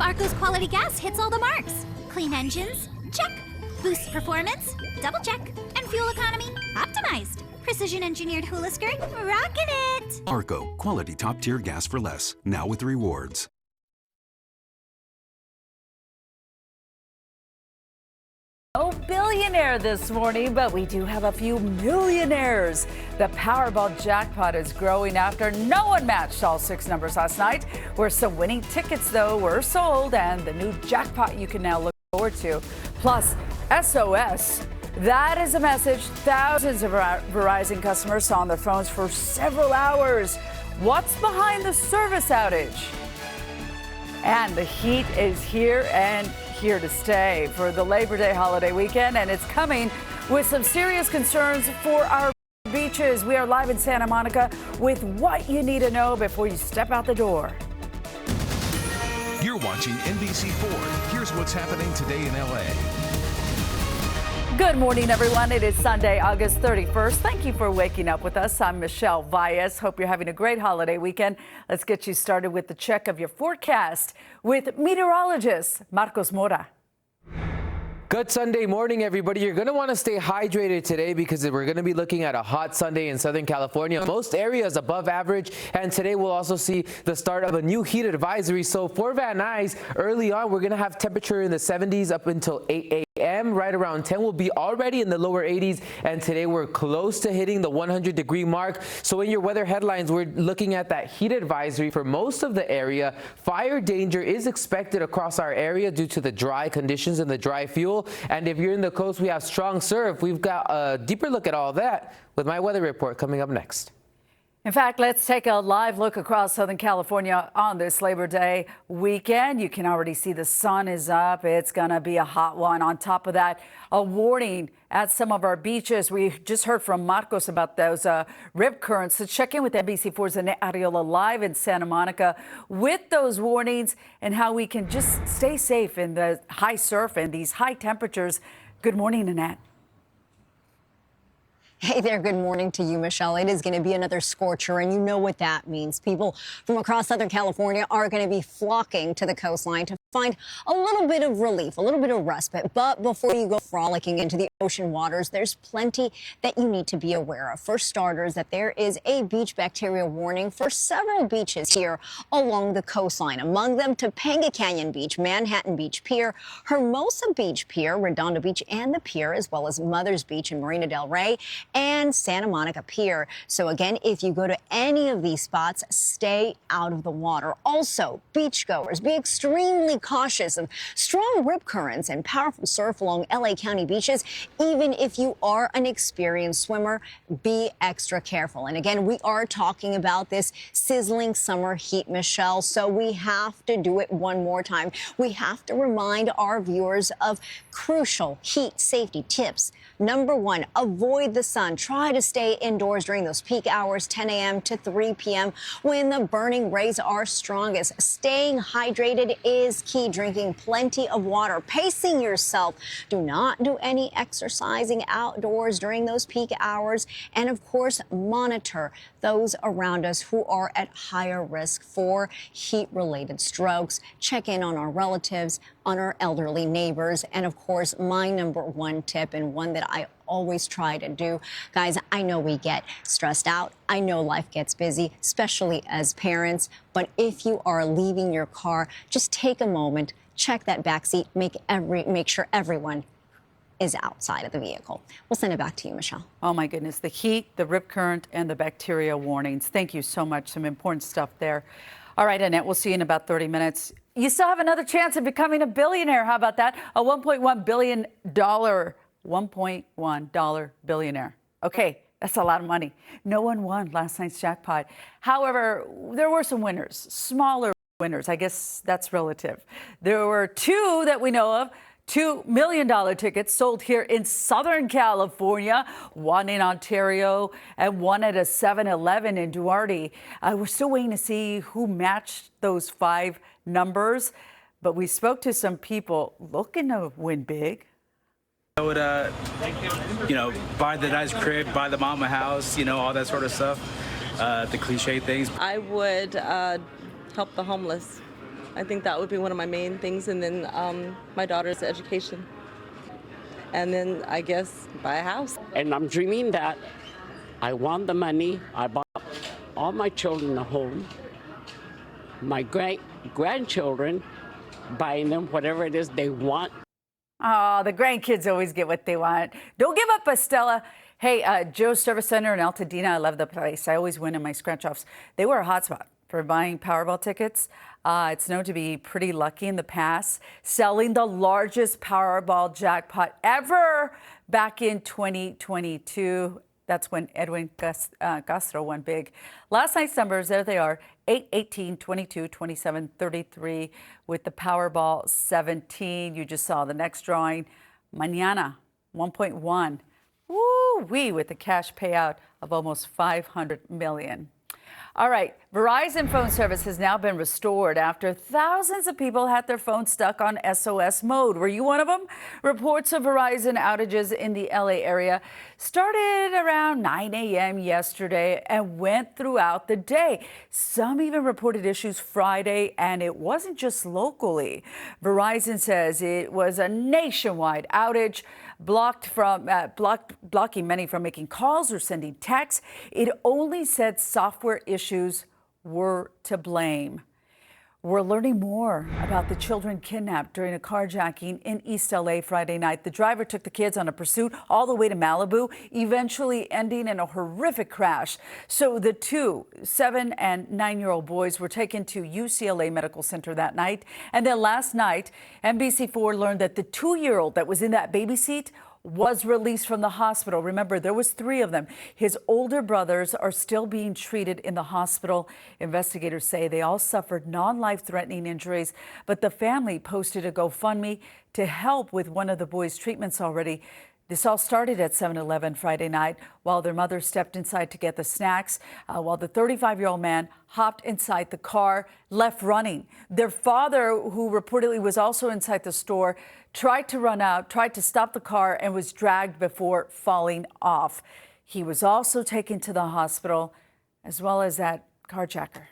Arco's quality gas hits all the marks. Clean engines? Check. Boost performance? Double check. And fuel economy? Optimized. Precision engineered hula skirt? Rockin' it! Arco, quality top-tier gas for less. Now with rewards. No billionaire this morning, but we do have a few millionaires. The Powerball jackpot is growing after no one matched all 6 numbers last night, where some winning tickets, though, were sold, and the new jackpot you can now look forward to. Plus, SOS. That is a message thousands of Verizon customers saw on their phones for several hours. What's behind the service outage? And the heat is here and here to stay for the Labor Day holiday weekend, and it's coming with some serious concerns for our beaches. We are live in Santa Monica with what you need to know before you step out the door. You're watching NBC4. Here's what's happening today in LA. Good morning, everyone. It is Sunday, August 31st. Thank you for waking up with us. I'm Michelle Valles. Hope you're having a great holiday weekend. Let's get you started with the check of your forecast with meteorologist Marcos Mora. Good Sunday morning, everybody. You're going to want to stay hydrated today because we're going to be looking at a hot Sunday in Southern California. Most areas above average, and today we'll also see the start of a new heat advisory. So for Van Nuys, early on, we're going to have temperature in the 70s up until 8 a.m. Right around 10 will be already in the lower 80s, and today we're close to hitting the 100-degree mark. So in your weather headlines, we're looking at that heat advisory for most of the area. Fire danger is expected across our area due to the dry conditions and the dry fuel. And if you're in the coast, we have strong surf. We've got a deeper look at all that with my weather report coming up next. In fact, let's take a live look across Southern California on this Labor Day weekend. You can already see the sun is up. It's going to be a hot one. On top of that, a warning at some of our beaches. We just heard from Marcos about those rip currents. So check in with NBC4's Annette Ariola live in Santa Monica with those warnings and how we can just stay safe in the high surf and these high temperatures. Good morning, Annette. Hey there, good morning to you, Michelle. It is going to be another scorcher, and you know what that means. People from across Southern California are going to be flocking to the coastline to find a little bit of relief, a little bit of respite. But before you go frolicking into the ocean waters, there's plenty that you need to be aware of. For starters, that there is a beach bacteria warning for several beaches here along the coastline. Among them, Topanga Canyon Beach, Manhattan Beach Pier, Hermosa Beach Pier, Redondo Beach and the Pier, as well as Mother's Beach in Marina del Rey, and Santa Monica Pier. So again, if you go to any of these spots, stay out of the water. Also, beachgoers, be extremely cautious of strong rip currents and powerful surf along LA County beaches. Even if you are an experienced swimmer, be extra careful. And again, we are talking about this sizzling summer heat, Michelle, so we have to do it one more time. We have to remind our viewers of crucial heat safety tips. Number 1, avoid the sun. Try to stay indoors during those peak hours, 10 a.m. to 3 p.m. when the burning rays are strongest. Staying hydrated is key. Drinking plenty of water. Pacing yourself. Do not do any exercising outdoors during those peak hours. And of course, monitor those around us who are at higher risk for heat-related strokes. Check in on our relatives, on our elderly neighbors, and of course, my number 1 tip, and one that I always try to do. Guys, I know we get stressed out. I know life gets busy, especially as parents. But if you are leaving your car, just take a moment, check that back seat, make sure everyone is outside of the vehicle. We'll send it back to you, Michelle. Oh my goodness, the heat, the rip current, and the bacteria warnings. Thank you so much. Some important stuff there. All right, Annette, we'll see you in about 30 minutes. You still have another chance of becoming a billionaire. How about that? A $1.1 billion billionaire. Okay, that's a lot of money. No one won last night's jackpot. However, there were some winners, smaller winners. I guess that's relative. There were 2 that we know of. $2 million tickets sold here in Southern California, one in Ontario and one at a 7-Eleven in Duarte. We're still waiting to see who matched those 5 numbers, but we spoke to some people looking to win big. I would, buy the nice crib, buy the mama house, all that sort of stuff, the cliche things. I would help the homeless. I think that would be one of my main things. And then my daughter's education. And then I guess buy a house. And I'm dreaming that I want the money. I bought all my children a home. My grandchildren, buying them whatever it is they want. Oh, the grandkids always get what they want. Don't give up, Estella. Hey, Joe's Service Center in Altadena, I love the place. I always win in my scratch-offs. They were a hotspot for buying Powerball tickets. It's known to be pretty lucky in the past, selling the largest Powerball jackpot ever back in 2022. That's when Edwin Castro won big. Last night's numbers, there they are, 8, 18, 22, 27, 33 with the Powerball 17. You just saw the next drawing. Mañana, 1.1. Woo-wee, with the cash payout of almost $500 million. All right, Verizon phone service has now been restored after thousands of people had their phones stuck on SOS mode. Were you one of them? Reports of Verizon outages in the LA area started around 9 a.m. yesterday and went throughout the day. Some even reported issues Friday, and it wasn't just locally. Verizon says it was a nationwide outage, blocking many from making calls or sending texts. It only said software issues were to blame. We're learning more about the children kidnapped during a carjacking in East LA Friday night. The driver took the kids on a pursuit all the way to Malibu, eventually ending in a horrific crash. So the two 7- and 9-year-old boys were taken to UCLA Medical Center that night. And then last night, NBC4 learned that the 2-year-old that was in that baby seat was released from the hospital. Remember, there was 3 of them. His older brothers are still being treated in the hospital. Investigators say they all suffered non-life-threatening injuries, but the family posted a GoFundMe to help with one of the boys' treatments already. This all started at 7-Eleven Friday night while their mother stepped inside to get the snacks, while the 35-year-old man hopped inside the car, left running. Their father, who reportedly was also inside the store, tried to run out, tried to stop the car, and was dragged before falling off. He was also taken to the hospital, as well as that carjacker.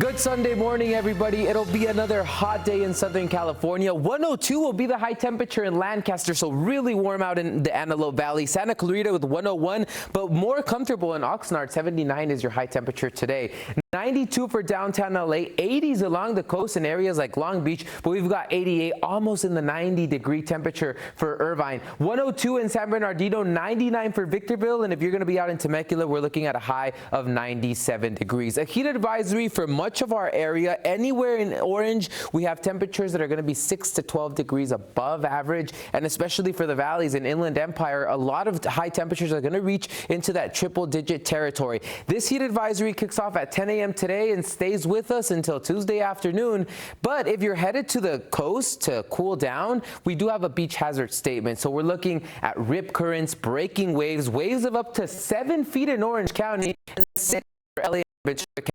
Good Sunday morning, everybody. It'll be another hot day in Southern California. 102 will be the high temperature in Lancaster, so really warm out in the Antelope Valley. Santa Clarita with 101, but more comfortable in Oxnard. 79 is your high temperature today. 92 for downtown LA, 80s along the coast in areas like Long Beach, but we've got 88, almost in the 90-degree temperature for Irvine. 102 in San Bernardino, 99 for Victorville, and if you're going to be out in Temecula, we're looking at a high of 97 degrees. A heat advisory for much of our area. Anywhere in orange, we have temperatures that are going to be 6 to 12 degrees above average, and especially for the valleys in Inland Empire, a lot of high temperatures are going to reach into that triple-digit territory. This heat advisory kicks off at 10 a.m. today and stays with us until Tuesday afternoon. But if you're headed to the coast to cool down, we do have a beach hazard statement. So we're looking at rip currents, breaking waves, waves of up to 7 feet in Orange County, and 6 for LA and Ventura County.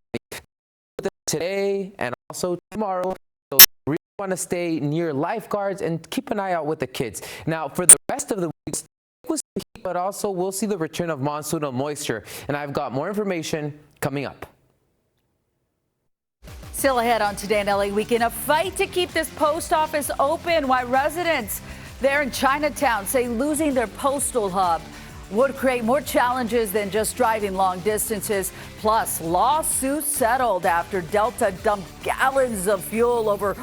Today and also tomorrow, so we really want to stay near lifeguards and keep an eye out with the kids. Now, for the rest of the week, but also we'll see the return of monsoonal moisture, and I've got more information coming up. Still ahead on Today in LA Weekend, a fight to keep this post office open. Why residents there in Chinatown say losing their postal hub would create more challenges than just driving long distances. Plus, lawsuits settled after Delta dumped gallons of fuel over